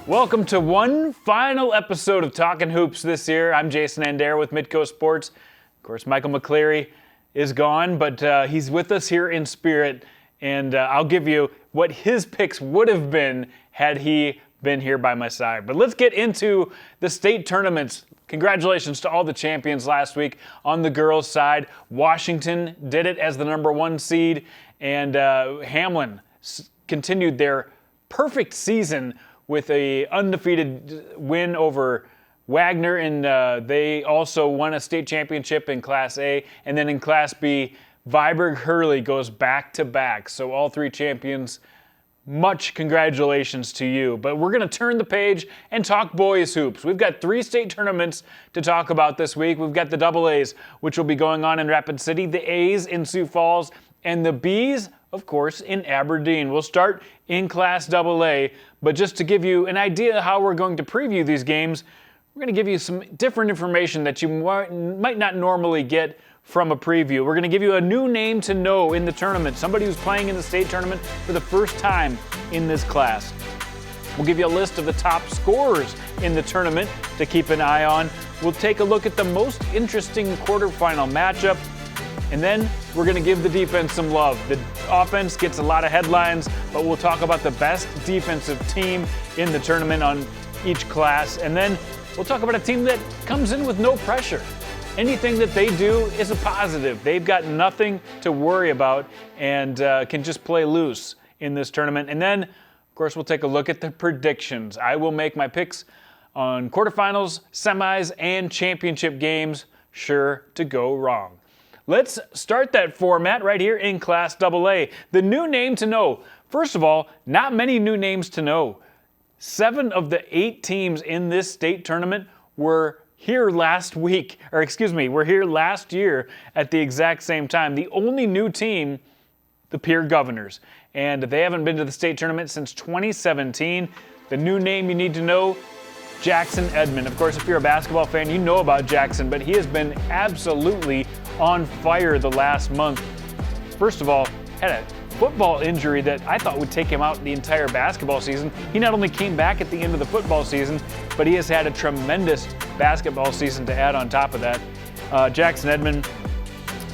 Welcome to one final episode of Talkin' Hoops this year. I'm Jason Andera with Midco Sports. Of course, Michael McCleary is gone, but he's with us here in spirit, and I'll give you what his picks would have been had he been here by my side. But let's get into the state tournaments. Congratulations to all the champions last week. On the girls' side, Washington did it as the number 1 seed, and Hamlin continued their perfect season with a undefeated win over Wagner, and they also won a state championship in Class A. And then in Class B, Viborg-Hurley goes back-to-back. So all 3 champions, much congratulations to you. But we're going to turn the page and talk boys hoops. We've got 3 state tournaments to talk about this week. We've got the double A's, which will be going on in Rapid City, the A's in Sioux Falls, and the B's, of course, in Aberdeen. We'll start in Class AA, but just to give you an idea how we're going to preview these games, we're going to give you some different information that you might not normally get from a preview. We're going to give you a new name to know in the tournament, somebody who's playing in the state tournament for the first time in this class. We'll give you a list of the top scorers in the tournament to keep an eye on. We'll take a look at the most interesting quarterfinal matchup. And then we're going to give the defense some love. The offense gets a lot of headlines, but we'll talk about the best defensive team in the tournament on each class. And then we'll talk about a team that comes in with no pressure. Anything that they do is a positive. They've got nothing to worry about and can just play loose in this tournament. And then, of course, we'll take a look at the predictions. I will make my picks on quarterfinals, semis, and championship games, sure to go wrong. Let's start that format right here in Class AA. The new name to know. First of all, not many new names to know. 7 of the 8 teams in this state tournament were here last year at the exact same time. The only new team, the Peer Governors. And they haven't been to the state tournament since 2017. The new name you need to know, Jackson Edmond. Of course, if you're a basketball fan, you know about Jackson, but he has been absolutely on fire the last month. First of all, had a football injury that I thought would take him out the entire basketball season. He not only came back at the end of the football season, but he has had a tremendous basketball season to add on top of that. Jackson Edmond,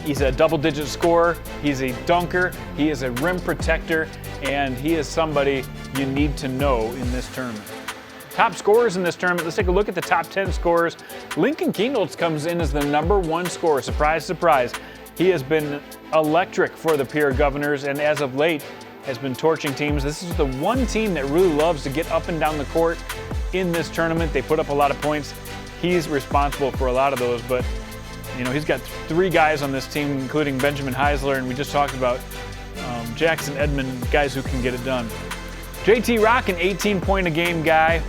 he's a double-digit scorer, he's a dunker, he is a rim protector, and he is somebody you need to know in this tournament. Top scorers in this tournament, let's take a look at the top 10 scorers. Lincoln Kienholz comes in as the number 1 scorer. Surprise, surprise. He has been electric for the Peer Governors, and as of late has been torching teams. This is the one team that really loves to get up and down the court in this tournament. They put up a lot of points. He's responsible for a lot of those, but he's got 3 guys on this team, including Benjamin Heisler, and we just talked about Jackson Edmond, guys who can get it done. JT Rock, an 18-point-a-game guy,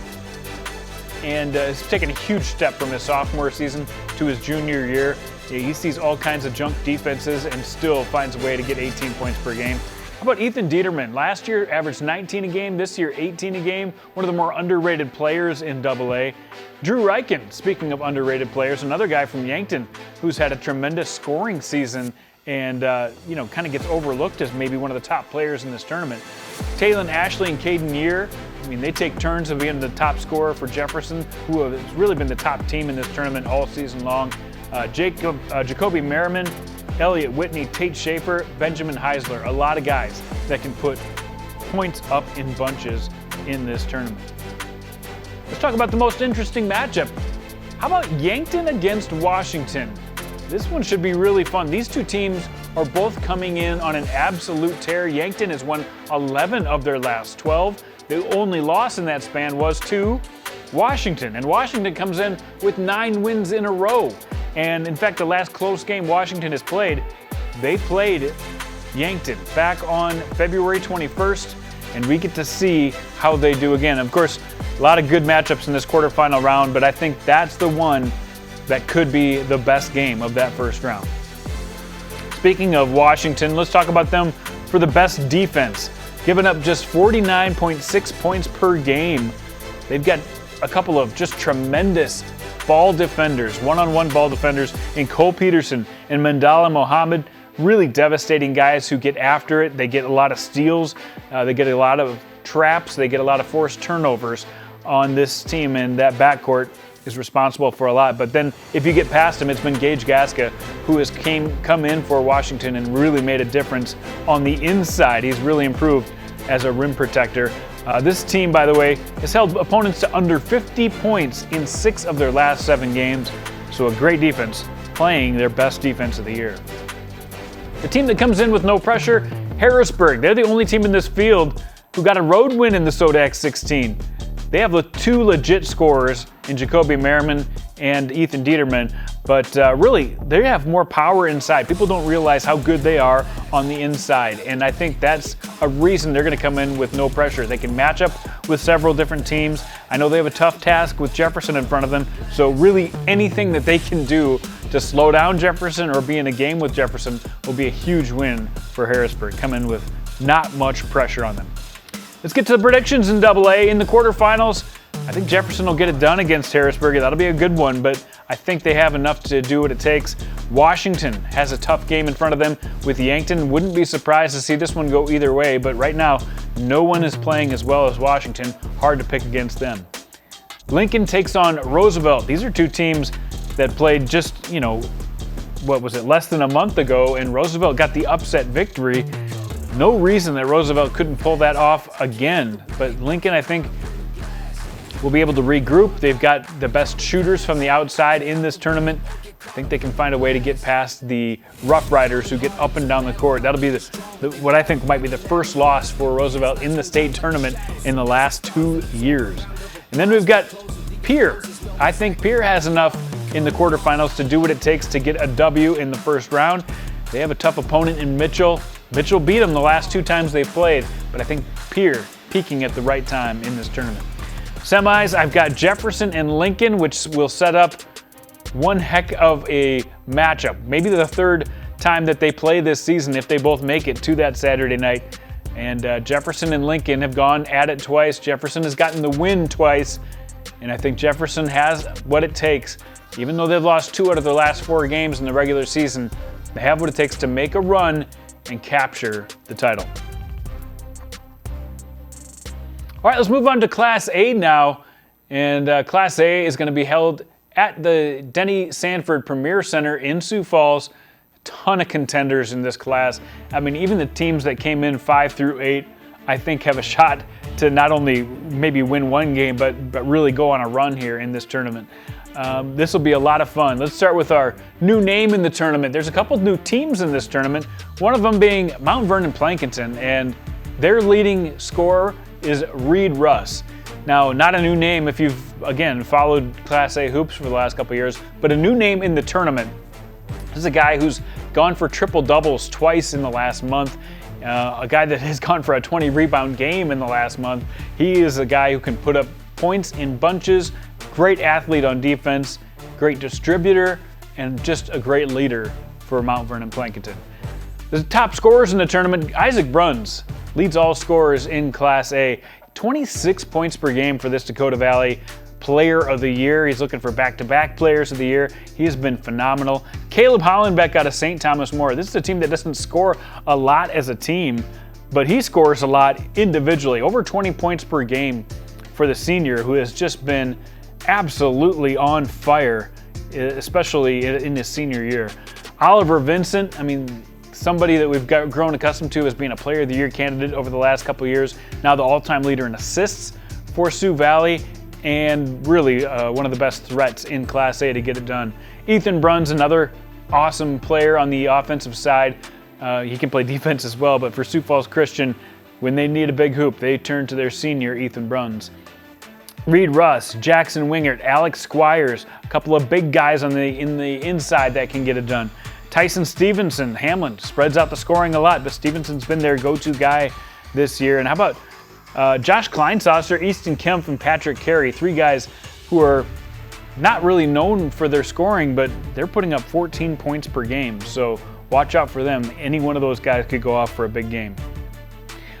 and has taken a huge step from his sophomore season to his junior year. He sees all kinds of junk defenses and still finds a way to get 18 points per game. How about Ethan Dieterman? Last year averaged 19 a game, this year 18 a game. One of the more underrated players in AA. Drew Reichen, speaking of underrated players, another guy from Yankton who's had a tremendous scoring season and kind of gets overlooked as maybe one of the top players in this tournament. Taylon Ashley and Caden Year, they take turns of being the top scorer for Jefferson, who has really been the top team in this tournament all season long. Jacoby Merriman, Elliott Whitney, Tate Schaefer, Benjamin Heisler. A lot of guys that can put points up in bunches in this tournament. Let's talk about the most interesting matchup. How about Yankton against Washington? This one should be really fun. These 2 teams are both coming in on an absolute tear. Yankton has won 11 of their last 12. The only loss in that span was to Washington, and Washington comes in with 9 wins in a row. And in fact, the last close game Washington has played, they played Yankton back on February 21st, and we get to see how they do again. Of course, a lot of good matchups in this quarterfinal round, but I think that's the one that could be the best game of that first round. Speaking of Washington, let's talk about them for the best defense. Giving up just 49.6 points per game. They've got a couple of just tremendous ball defenders, one-on-one ball defenders in Cole Peterson and Mandala Mohammed. Really devastating guys who get after it. They get a lot of steals. They get a lot of traps. They get a lot of forced turnovers on this team, and that backcourt is responsible for a lot. But then if you get past him, it's been Gage Gaska, who has come in for Washington and really made a difference on the inside. He's really improved as a rim protector. This team, by the way, has held opponents to under 50 points in 6 of their last 7 games. So a great defense, playing their best defense of the year. The team that comes in with no pressure, Harrisburg. They're the only team in this field who got a road win in the SODAC 16. They have the 2 legit scorers in Jacoby Merriman and Ethan Dieterman, but really, they have more power inside. People don't realize how good they are on the inside, and I think that's a reason they're going to come in with no pressure. They can match up with several different teams. I know they have a tough task with Jefferson in front of them, so really anything that they can do to slow down Jefferson or be in a game with Jefferson will be a huge win for Harrisburg. Come in with not much pressure on them. Let's get to the predictions in AA. In the quarterfinals, I think Jefferson will get it done against Harrisburg. That'll be a good one, but I think they have enough to do what it takes. Washington has a tough game in front of them with Yankton. Wouldn't be surprised to see this one go either way, but right now, no one is playing as well as Washington. Hard to pick against them. Lincoln takes on Roosevelt. These are 2 teams that played just, less than a month ago, and Roosevelt got the upset victory. No reason that Roosevelt couldn't pull that off again, but Lincoln, I think, will be able to regroup. They've got the best shooters from the outside in this tournament. I think they can find a way to get past the Rough Riders who get up and down the court. That'll be what I think might be the first loss for Roosevelt in the state tournament in the last 2 years. And then we've got Pierre. I think Pierre has enough in the quarterfinals to do what it takes to get a W in the first round. They have a tough opponent in Mitchell. Mitchell beat them the last 2 times they played, but I think Pierre peaking at the right time in this tournament. Semis, I've got Jefferson and Lincoln, which will set up one heck of a matchup. Maybe the 3rd time that they play this season if they both make it to that Saturday night. And Jefferson and Lincoln have gone at it twice. Jefferson has gotten the win twice, and I think Jefferson has what it takes. Even though they've lost 2 out of their last 4 games in the regular season, they have what it takes to make a run and capture the title. All right, let's move on to Class A now. And Class A is going to be held at the Denny Sanford Premier Center in Sioux Falls. A ton of contenders in this class. I mean, even the teams that came in 5 through 8, I think have a shot to not only maybe win 1 game, but really go on a run here in this tournament. This will be a lot of fun. Let's start with our new name in the tournament. There's a couple new teams in this tournament, one of them being Mount Vernon Plankinton, and their leading scorer is Reed Russ. Now, not a new name if you've, again, followed Class A hoops for the last couple years, but a new name in the tournament. This is a guy who's gone for triple doubles twice in the last month. A guy that has gone for a 20 rebound game in the last month. He is a guy who can put up points in bunches, great athlete on defense, great distributor, and just a great leader for Mount Vernon Plankinton. The top scorers in the tournament, Isaac Bruns leads all scorers in Class A. 26 points per game for this Dakota Valley Player of the Year. He's looking for back-to-back Players of the Year. He has been phenomenal. Caleb Hollenbeck out of St. Thomas More. This is a team that doesn't score a lot as a team, but he scores a lot individually. Over 20 points per game for the senior, who has just been absolutely on fire, especially in his senior year. Oliver Vincent, I mean, somebody that we've grown accustomed to as being a Player of the Year candidate over the last couple of years, now the all-time leader in assists for Sioux Valley, and really one of the best threats in Class A to get it done. Ethan Bruns, another awesome player on the offensive side. He can play defense as well, but for Sioux Falls Christian, when they need a big hoop, they turn to their senior, Ethan Bruns. Reed Russ, Jackson Wingert, Alex Squires, a couple of big guys in the inside that can get it done. Tyson Stevenson, Hamlin, spreads out the scoring a lot, but Stevenson's been their go-to guy this year. And how about Josh Kleinsasser, Easton Kempf, and Patrick Carey, 3 guys who are not really known for their scoring, but they're putting up 14 points per game. So watch out for them. Any one of those guys could go off for a big game.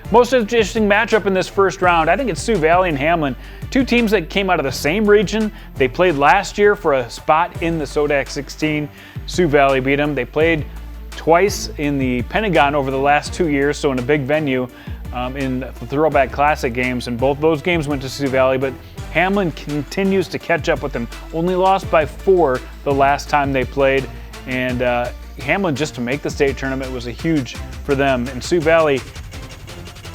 Most interesting matchup in this first round, I think it's Sioux Valley and Hamlin. 2 teams that came out of the same region. They played last year for a spot in the SODAC 16. Sioux Valley beat them. They played twice in the Pentagon over the last 2 years, so in a big venue. in the Throwback Classic games, and both those games went to Sioux Valley, but Hamlin continues to catch up with them. Only lost by 4 the last time they played, and Hamlin just to make the state tournament was a huge for them. And Sioux Valley,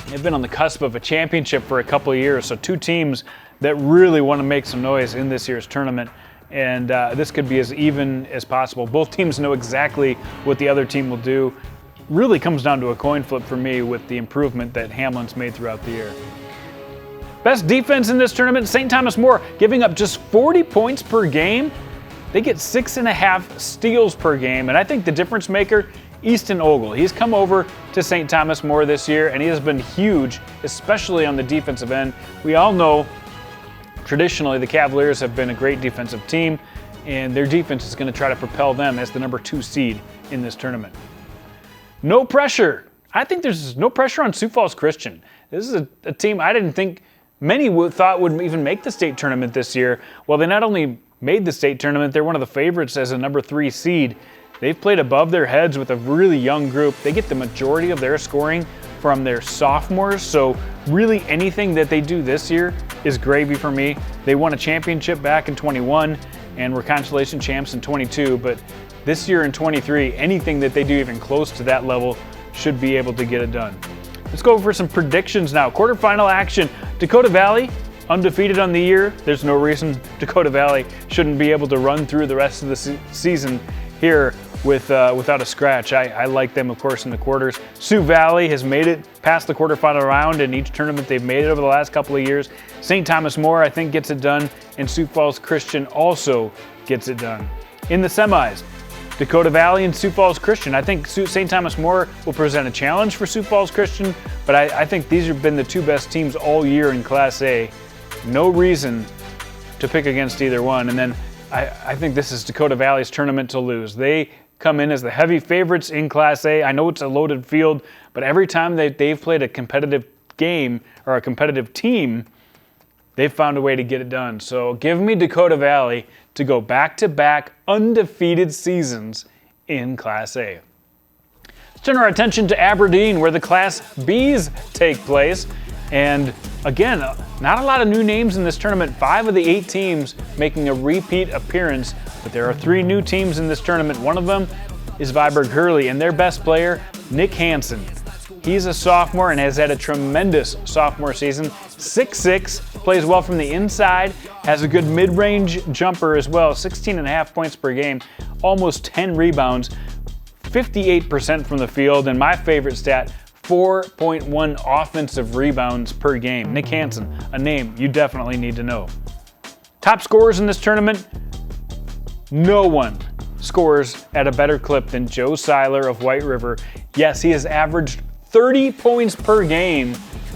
they've been on the cusp of a championship for a couple of years, so 2 teams that really want to make some noise in this year's tournament. And this could be as even as possible. Both teams know exactly what the other team will do. Really comes down to a coin flip for me with the improvement that Hamlin's made throughout the year. Best defense in this tournament, St. Thomas More, giving up just 40 points per game. They get 6.5 steals per game, and I think the difference maker, Easton Ogle. He's come over to St. Thomas More this year, and he has been huge, especially on the defensive end. We all know traditionally the Cavaliers have been a great defensive team, and their defense is going to try to propel them as the number 2 seed in this tournament. No pressure. I think there's no pressure on Sioux Falls Christian. This is a team I didn't think many thought would even make the state tournament this year. Well, they not only made the state tournament, they're one of the favorites as a number 3 seed. They've played above their heads with a really young group. They get the majority of their scoring from their sophomores, so really anything that they do this year is gravy for me. They won a championship back in 21 and were consolation champs in 22, but this year in 23, anything that they do even close to that level should be able to get it done. Let's go for some predictions now. Quarterfinal action. Dakota Valley, undefeated on the year. There's no reason Dakota Valley shouldn't be able to run through the rest of the season here without a scratch. I like them, of course, in the quarters. Sioux Valley has made it past the quarterfinal round in each tournament they've made it over the last couple of years. St. Thomas More, I think, gets it done, and Sioux Falls Christian also gets it done. In the semis, Dakota Valley and Sioux Falls Christian. I think St. Thomas More will present a challenge for Sioux Falls Christian, but I think these have been the 2 best teams all year in Class A. No reason to pick against either one. And then I think this is Dakota Valley's tournament to lose. They come in as the heavy favorites in Class A. I know it's a loaded field, but every time they've played a competitive game or a competitive team, they've found a way to get it done. So give me Dakota Valley to go back-to-back undefeated seasons in Class A. Let's turn our attention to Aberdeen, where the Class Bs take place. And again, not a lot of new names in this tournament. 5 of the 8 teams making a repeat appearance, but there are 3 new teams in this tournament. One of them is Viborg Hurley, and their best player, Nick Hansen. He's a sophomore and has had a tremendous sophomore season. 6'6", plays well from the inside, has a good mid-range jumper as well. 16.5 points per game, almost 10 rebounds, 58% from the field, and my favorite stat, 4.1 offensive rebounds per game. Nick Hansen, a name you definitely need to know. Top scorers in this tournament, no one scores at a better clip than Joe Seiler of White River. Yes, he has averaged 30 points per game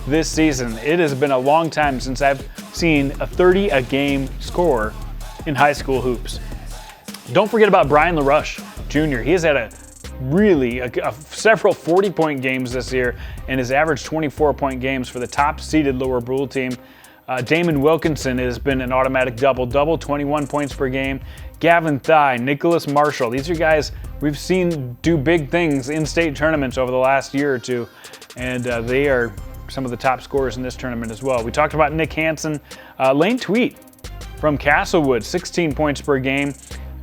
this season. It has been a long time since I've seen a 30-a-game score in high school hoops. Don't forget about Brian LaRush Jr. He has had several 40-point games this year and has averaged 24-point games for the top-seeded Lower Brule team. Damon Wilkinson has been an automatic double-double, 21 points per game. Gavin Thye, Nicholas Marshall, these are guys we've seen do big things in state tournaments over the last year or two, and they are some of the top scorers in this tournament as well. We talked about Nick Hansen. Lane Tweet from Castlewood, 16 points per game.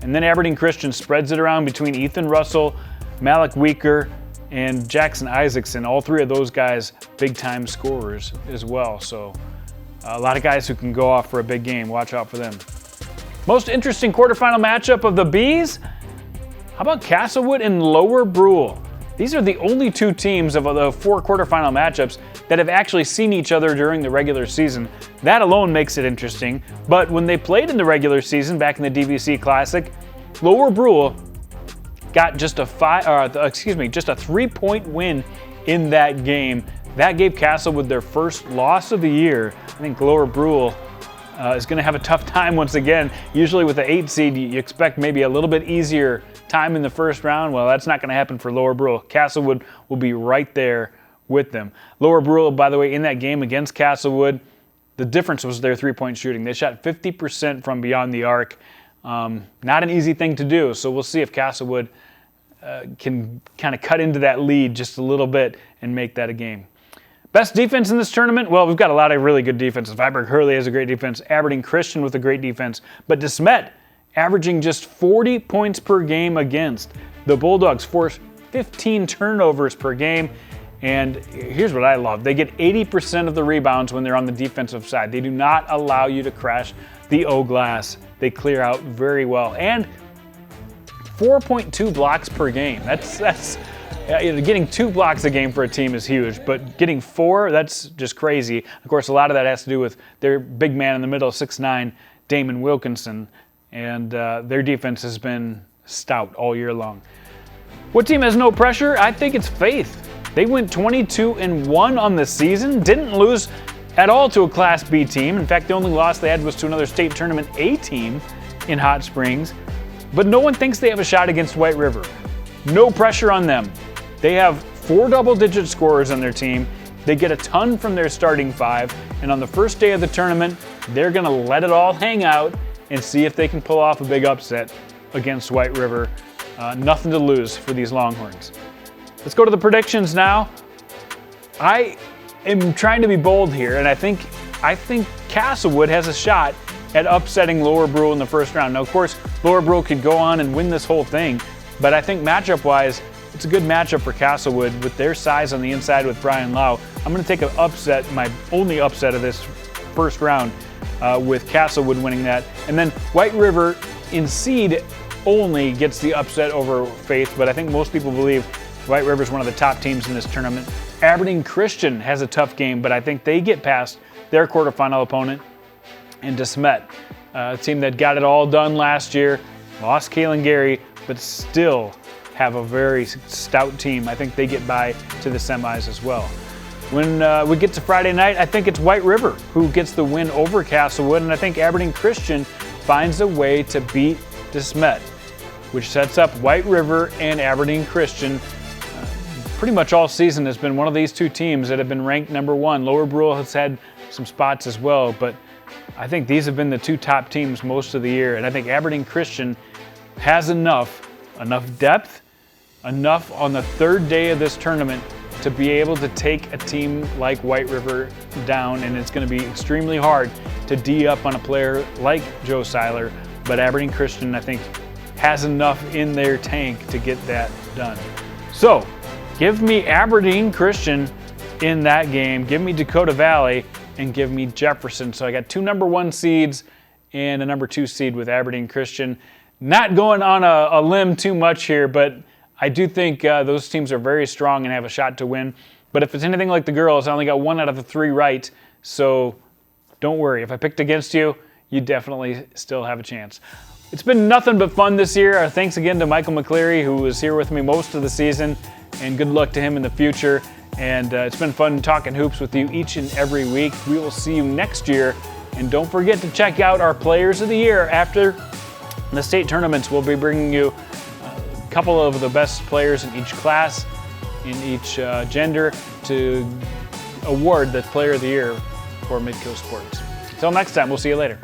And then Aberdeen Christian spreads it around between Ethan Russell, Malik Weaker, and Jackson Isaacson. All 3 of those guys, big-time scorers as well. So a lot of guys who can go off for a big game. Watch out for them. Most interesting quarterfinal matchup of the Bs? How about Castlewood and Lower Brule? These are the only 2 teams of the 4 quarterfinal matchups that have actually seen each other during the regular season. That alone makes it interesting. But when they played in the regular season back in the DVC Classic, Lower Brule got just a 3-point win in that game. That gave Castlewood their first loss of the year. I think Lower Brule is going to have a tough time once again. Usually with the 8 seed, you expect maybe a little bit easier time in the first round. Well, that's not going to happen for Lower Brule. Castlewood will be right there with them. Lower Brule, by the way, in that game against Castlewood, the difference was their 3-point shooting. They shot 50% from beyond the arc. Not an easy thing to do, so we'll see if Castlewood can kind of cut into that lead just a little bit and make that a game. Best defense in this tournament? Well, we've got a lot of really good defenses. Viborg Hurley has a great defense. Aberdeen Christian with a great defense. But De Smet averaging just 40 points per game against. The Bulldogs force 15 turnovers per game. And here's what I love. They get 80% of the rebounds when they're on the defensive side. They do not allow you to crash the O-glass. They clear out very well. And 4.2 blocks per game. That's getting 2 blocks a game for a team is huge, but getting 4, that's just crazy. Of course, a lot of that has to do with their big man in the middle, 6'9", Damon Wilkinson, and their defense has been stout all year long. What team has no pressure? I think it's Faith. They went 22-1 on the season, didn't lose at all to a Class B team. In fact, the only loss they had was to another state tournament A team in Hot Springs. But no one thinks they have a shot against White River. No pressure on them. They have 4 double-digit scorers on their team. They get a ton from their starting 5. And on the first day of the tournament, they're going to let it all hang out and see if they can pull off a big upset against White River. Nothing to lose for these Longhorns. Let's go to the predictions now. I am trying to be bold here, and I think Castlewood has a shot at upsetting Lower Brule in the first round. Now, of course, Lower Brule could go on and win this whole thing, but I think matchup-wise, it's a good matchup for Castlewood with their size on the inside with Brian Lau. I'm going to take an upset, my only upset of this first round, with Castlewood winning that. And then White River in seed only gets the upset over Faith, but I think most people believe White River is one of the top teams in this tournament. Aberdeen Christian has a tough game, but I think they get past their quarterfinal opponent. And De Smet, a team that got it all done last year, lost Kalen Gary, but still have a very stout team. I think they get by to the semis as well. When we get to Friday night, I think it's White River who gets the win over Castlewood, and I think Aberdeen Christian finds a way to beat De Smet, which sets up White River and Aberdeen Christian. Pretty much all season has been one of these two teams that have been ranked number 1. Lower Brule has had some spots as well, but I think these have been the 2 top teams most of the year, and I think Aberdeen Christian has enough depth, enough on the 3rd day of this tournament to be able to take a team like White River down, and it's going to be extremely hard to D up on a player like Joe Seiler, but Aberdeen Christian, I think, has enough in their tank to get that done. So, give me Aberdeen Christian in that game, give me Dakota Valley, and give me Jefferson. So I got 2 number 1 seeds and a number 2 seed with Aberdeen Christian. Not going on a limb too much here, but I do think those teams are very strong and have a shot to win. But if it's anything like the girls, I only got 1 out of the 3 right. So don't worry. If I picked against you, you definitely still have a chance. It's been nothing but fun this year. Thanks again to Michael McCleary, who was here with me most of the season, and good luck to him in the future. And it's been fun talking hoops with you each and every week. We will see you next year. And don't forget to check out our Players of the Year after the state tournaments. We'll be bringing you a couple of the best players in each class, in each gender, to award the Player of the Year for Midco Sports. Until next time, we'll see you later.